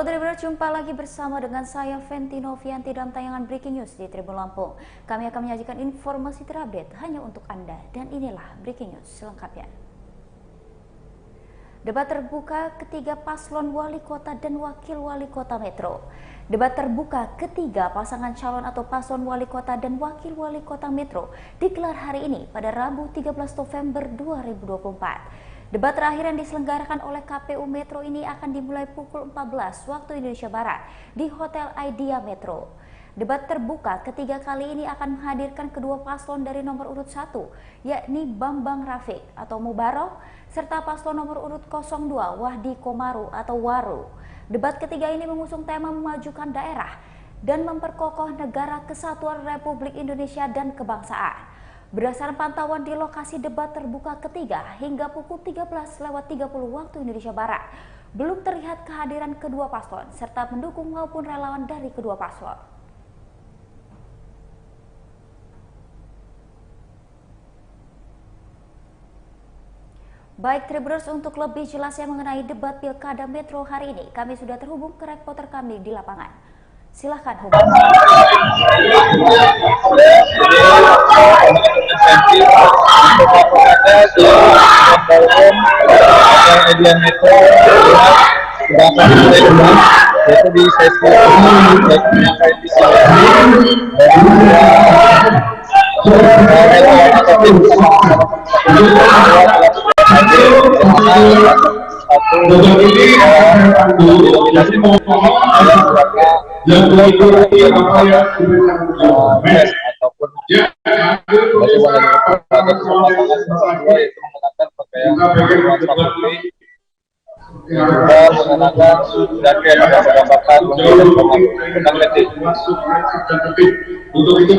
Halo Tribuners, jumpa lagi bersama dengan saya Fenty Novianti dalam tayangan Breaking News di Tribun Lampung. Kami akan menyajikan informasi terupdate hanya untuk Anda dan inilah Breaking News selengkapnya. Debat terbuka ketiga paslon wali kota dan wakil wali kota Metro. Debat terbuka ketiga pasangan calon atau paslon wali kota dan wakil wali kota Metro digelar hari ini pada Rabu 13 November 2024. Debat terakhir yang diselenggarakan oleh KPU Metro ini akan dimulai pukul 14 waktu Indonesia Barat di Hotel Idea Metro. Debat terbuka ketiga kali ini akan menghadirkan kedua paslon dari nomor urut 1, yakni Bambang Rafiq atau Mubarok, serta paslon nomor urut 02, Wahdi Komaru atau Waru. Debat ketiga ini mengusung tema memajukan daerah dan memperkokoh negara kesatuan Republik Indonesia dan kebangsaan. Berdasarkan pantauan di lokasi debat terbuka ketiga hingga pukul 13.30 waktu Indonesia Barat, belum terlihat kehadiran kedua paslon serta pendukung maupun relawan dari kedua paslon. Baik Tribuners, untuk lebih jelasnya mengenai debat Pilkada Metro hari ini, kami sudah terhubung ke reporter kami di lapangan. Silahkan hubungi. Media Metro yaitu di sesi terkait di ataupun juga mengenakan jaket yang menggambarkan tentang letih. Untuk itu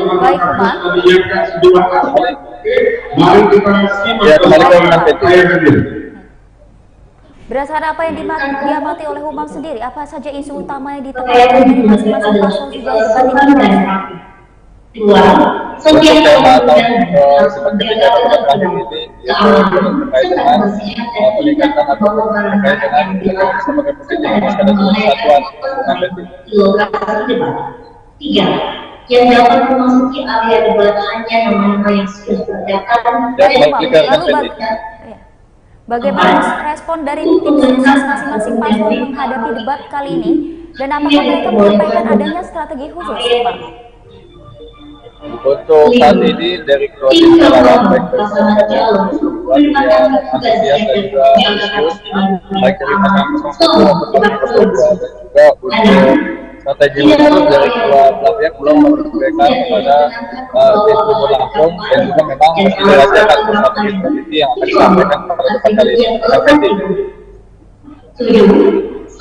ya kembali ke letih. Berdasarkan apa yang diamati oleh Humam sendiri, apa saja isu utama yang ditekankan dari masing-masing paslon sejauh debat ini? Untuk tema atau seperti ketika debat ini terkait dengan peningkatan atau terkait dengan sebagai posisi masyarakat kesatuan yang dapat memasuki area debat hanya nama-nama yang sudah terdaftar. Bagaimana respon dari tim sukses masing-masing paslon menghadapi debat kali ini, dan apakah mereka menyampaikan adanya strategi khusus, Pak? Untuk saat ini dari kedua tim relawan baik dari yang antusias dan juga ambisius, baik dari pasangan 01 maupun dari 02, dan juga untuk strategi khusus dari kedua belah pihak belum memberikan kepada tim Tribun Lampung, dan juga memang masih dirahasiakan strategi yang akan disampaikan pada debat kali ini.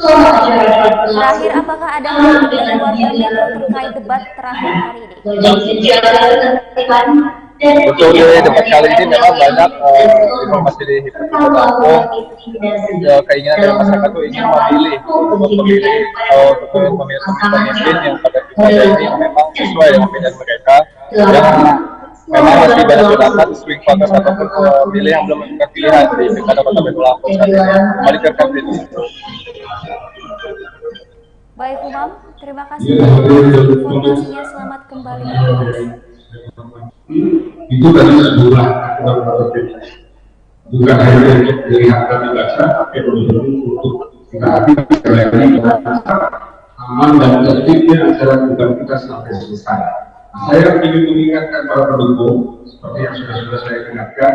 Terakhir, apakah ada hal dari warga Metro terkait debat terakhir hari ini? Untuk di debat kali ini memang banyak informasi di Tribun Lampung, keinginan dari masyarakat itu ingin memilih pemimpin yang pada pilkada ini memang sesuai dengan pilihan mereka, yang memang masih banyak terdapat swing voters ataupun pemilih yang belum menentukan pilihan di pilkada Kota Tribun Lampung saat ini. Kembali ke Kevin. Baik Humam, terima kasih atas informasinya. Selamat kembali bertugas. Itu tadi sebuah aturan berbeda. Bukan hanya dari harga dibaca, tapi untuk kita lagi aman dan tertibnya acara debat kita sampai selesai. Saya ingin mengingatkan para pendukung, seperti yang sudah saya ingatkan,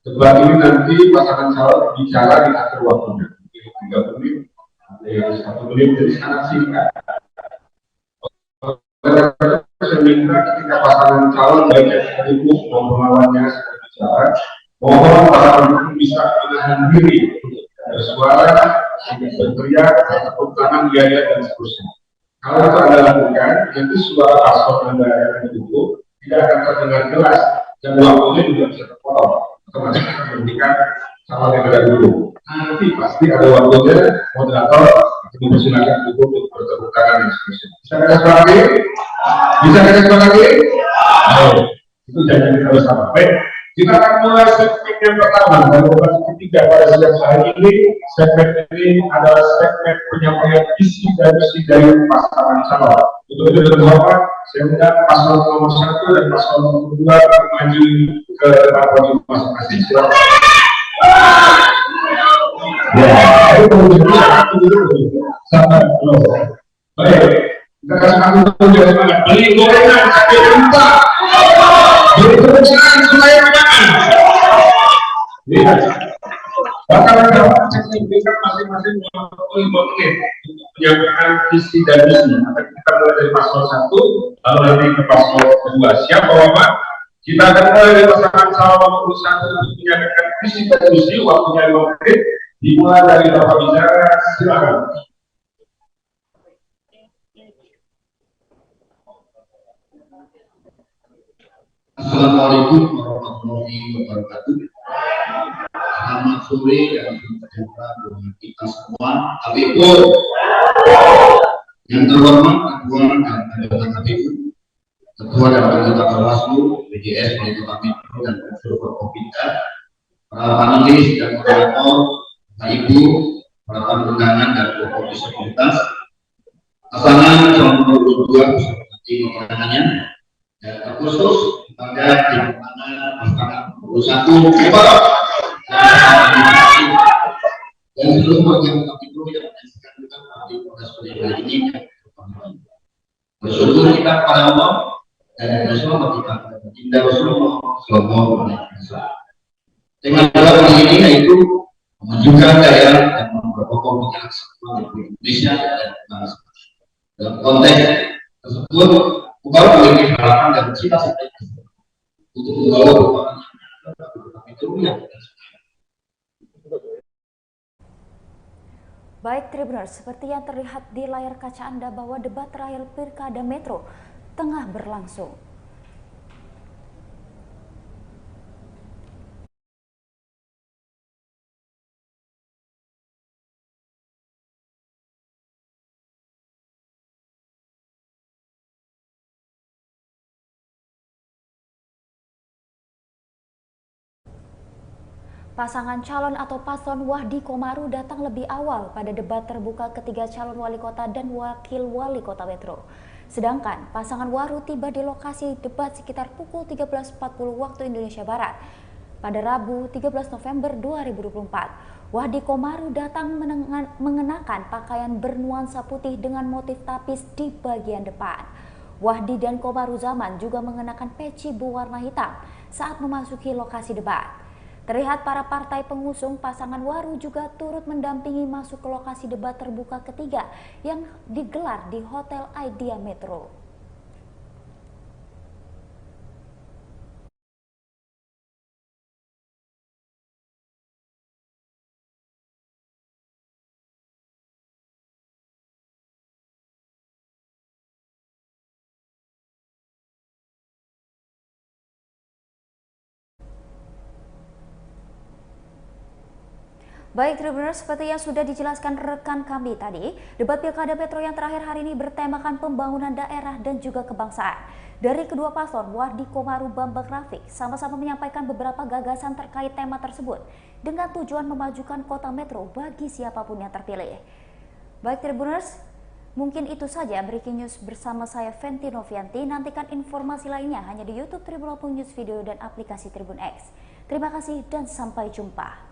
debat ini nanti pasangan calon bicara di akhir waktunya, 3 menit, 1 menit, jadi sangat singkat. Saya minta ketika pasangan calon baik yang pendukung maupun lawannya sedang bicara, mohon para pendukung bisa menahan diri untuk bersuara, tidak berteriak, ataupun tangan biaya dan seterusnya. Kalau itu Anda lakukan, nanti suara paslon Anda yang didukung tidak akan terdengar jelas dan waktunya juga bisa terpotong. Otomatis akan menghentikan calon yang ada dulu. Nanti pasti ada waktunya, moderator mempersilakan dukung untuk bertepuk tangan dan seterusnya. Bisa kita sepak lagi? Bisa kita sepak lagi? Itu jangan kita bersama. Baik, kita akan mulai segmen yang pertama dari debat ketiga pada siang hari ini. Segmen ini adalah segmen penyampaian visi dan misi dari pasangan calon. Untuk itu terhormat, saya undang paslon nomor 1 dan paslon nomor 2 maju ke depan podium masing-masing. Silakan. Ya, itu sangat belum. Baik, kita kasih aku juga semangat. Beli gorengan sampai lupa. Beli gorengan supaya makan. Lihat, bakal ada signifikan masing-masing 25 menit untuk menyampaikan visi dan misi. Akan kita mulai dari paslon 1, lalu nanti ke paslon 2. Siap, Bapak? Kita akan mulai dari pasangan calon nomor 1 untuk menyampaikan visi dan misi. Waktunya 5 menit. Dimulai dari Bapak bicara, silakan. Assalamualaikum warahmatullahi wabarakatuh. Selamat sore dan sejahtera buat kita semua. KPU yang terhormat, Ketua dan Anggota KPU, Ketua dan Anggota Bawaslu, BJS, Wali Kota Metro dan Unsur Forkopimda, para panelis dan moderator, Bapak Ibu, para tamu undangan dan pokok disabilitas, pasangan calon nomor 2 seperti undangannya, dan terkhusus pada tim pasangan nomor 1 dan seluruh warga kami yang menyaksikan kita di proses pilihan ini. Bersyukur kita kepada Allah dan Rasulullah kita cinta Rasulullah Sallallahu Alaihi Wasallam. Tema kali ini yaitu memajukan daerah dan memperkokoh persatuan Indonesia dan bangsa. Dalam konteks tersebut, upaya memiliki harapan dan cita-cita untuk membawa perubahan itu yang Baik Tribuners, seperti yang terlihat di layar kaca Anda bahwa debat terakhir Pilkada Metro tengah berlangsung. Pasangan calon atau paslon Wahdi Komaru datang lebih awal pada debat terbuka ketiga calon wali kota dan wakil wali kota Metro. Sedangkan pasangan Waru tiba di lokasi debat sekitar pukul 13.40 waktu Indonesia Barat. Pada Rabu 13 November 2024, Wahdi Komaru datang mengenakan pakaian bernuansa putih dengan motif tapis di bagian depan. Wahdi dan Komaru Zaman juga mengenakan peci berwarna hitam saat memasuki lokasi debat. Terlihat para partai pengusung pasangan Waru juga turut mendampingi masuk ke lokasi debat terbuka ketiga yang digelar di Hotel Idea Metro. Baik Tribuners, seperti yang sudah dijelaskan rekan kami tadi, debat Pilkada Metro yang terakhir hari ini bertemakan pembangunan daerah dan juga kebangsaan. Dari kedua paslon, Wahdi Komaru Bambang Rafiq sama-sama menyampaikan beberapa gagasan terkait tema tersebut dengan tujuan memajukan kota Metro bagi siapapun yang terpilih. Baik Tribuners, mungkin itu saja Breaking News bersama saya Fenty Novianti. Nantikan informasi lainnya hanya di YouTube Tribun Lampung News Video dan aplikasi Tribun X. Terima kasih dan sampai jumpa.